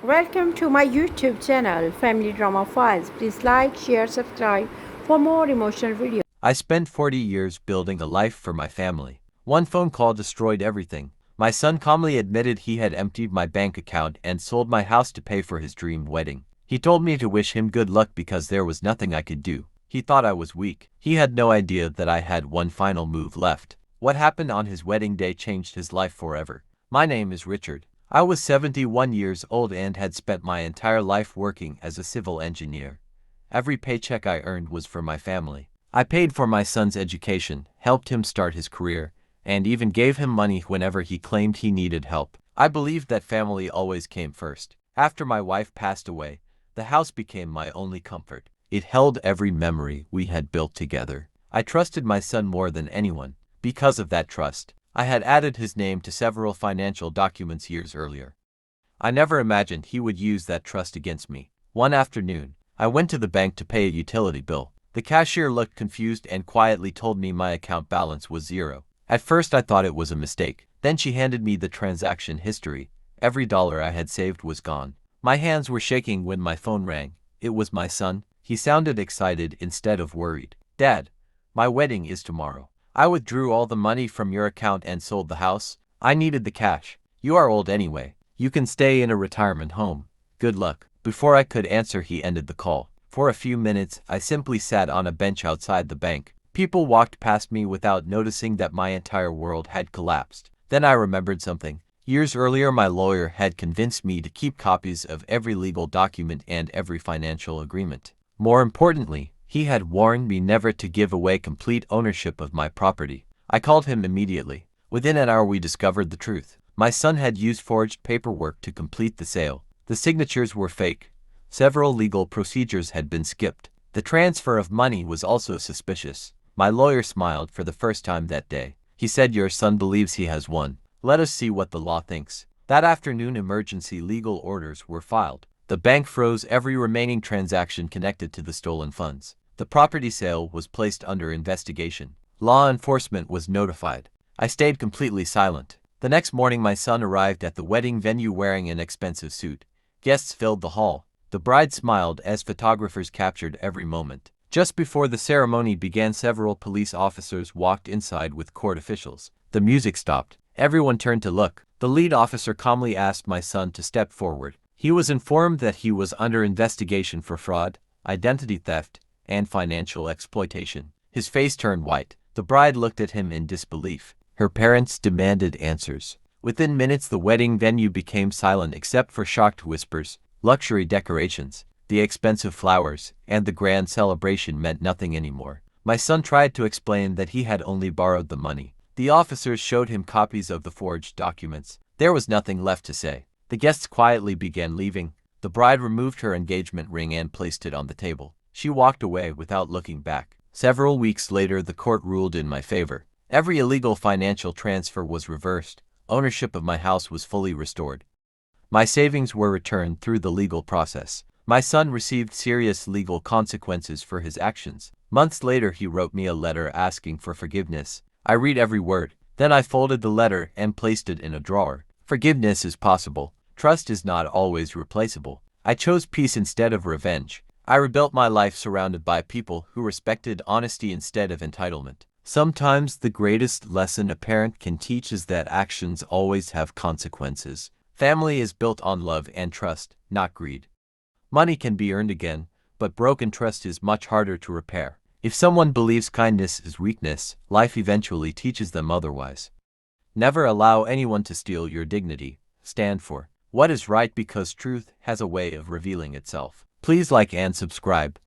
Welcome to my YouTube channel, Family Drama Files. Please like, share, subscribe for more emotional videos. I spent 40 years building a life for my family. One phone call destroyed everything. My son calmly admitted he had emptied my bank account and sold my house to pay for his dream wedding. He told me to wish him good luck because there was nothing I could do. He thought I was weak. He had no idea that I had one final move left. What happened on his wedding day changed his life forever. My name is Richard. I was 71 years old and had spent my entire life working as a civil engineer. Every paycheck I earned was for my family. I paid for my son's education, helped him start his career, and even gave him money whenever he claimed he needed help. I believed that family always came first. After my wife passed away, the house became my only comfort. It held every memory we had built together. I trusted my son more than anyone. Because of that trust, I had added his name to several financial documents years earlier. I never imagined he would use that trust against me. One afternoon, I went to the bank to pay a utility bill. The cashier looked confused and quietly told me my account balance was zero. At first I thought it was a mistake. Then she handed me the transaction history. Every dollar I had saved was gone. My hands were shaking when my phone rang. It was my son. He sounded excited instead of worried. "Dad, my wedding is tomorrow. I withdrew all the money from your account and sold the house. I needed the cash. You are old anyway. You can stay in a retirement home. Good luck." Before I could answer, he ended the call. For a few minutes, I simply sat on a bench outside the bank. People walked past me without noticing that my entire world had collapsed. Then I remembered something. Years earlier, my lawyer had convinced me to keep copies of every legal document and every financial agreement. More importantly, he had warned me never to give away complete ownership of my property. I called him immediately. Within an hour we discovered the truth. My son had used forged paperwork to complete the sale. The signatures were fake. Several legal procedures had been skipped. The transfer of money was also suspicious. My lawyer smiled for the first time that day. He said, "Your son believes he has won. Let us see what the law thinks." That afternoon, emergency legal orders were filed. The bank froze every remaining transaction connected to the stolen funds. The property sale was placed under investigation. Law enforcement was notified. I stayed completely silent. The next morning, my son arrived at the wedding venue wearing an expensive suit. Guests filled the hall. The bride smiled as photographers captured every moment. Just before the ceremony began, several police officers walked inside with court officials. The music stopped. Everyone turned to look. The lead officer calmly asked my son to step forward. He was informed that he was under investigation for fraud, identity theft, and financial exploitation. His face turned white. The bride looked at him in disbelief. Her parents demanded answers. Within minutes, the wedding venue became silent except for shocked whispers. Luxury decorations, the expensive flowers, and the grand celebration meant nothing anymore. My son tried to explain that he had only borrowed the money. The officers showed him copies of the forged documents. There was nothing left to say. The guests quietly began leaving. The bride removed her engagement ring and placed it on the table. She walked away without looking back. Several weeks later, the court ruled in my favor. Every illegal financial transfer was reversed. Ownership of my house was fully restored. My savings were returned through the legal process. My son received serious legal consequences for his actions. Months later, he wrote me a letter asking for forgiveness. I read every word. Then I folded the letter and placed it in a drawer. Forgiveness is possible. Trust is not always replaceable. I chose peace instead of revenge. I rebuilt my life surrounded by people who respected honesty instead of entitlement. Sometimes the greatest lesson a parent can teach is that actions always have consequences. Family is built on love and trust, not greed. Money can be earned again, but broken trust is much harder to repair. If someone believes kindness is weakness, life eventually teaches them otherwise. Never allow anyone to steal your dignity. Stand for what is right because truth has a way of revealing itself. Please like and subscribe.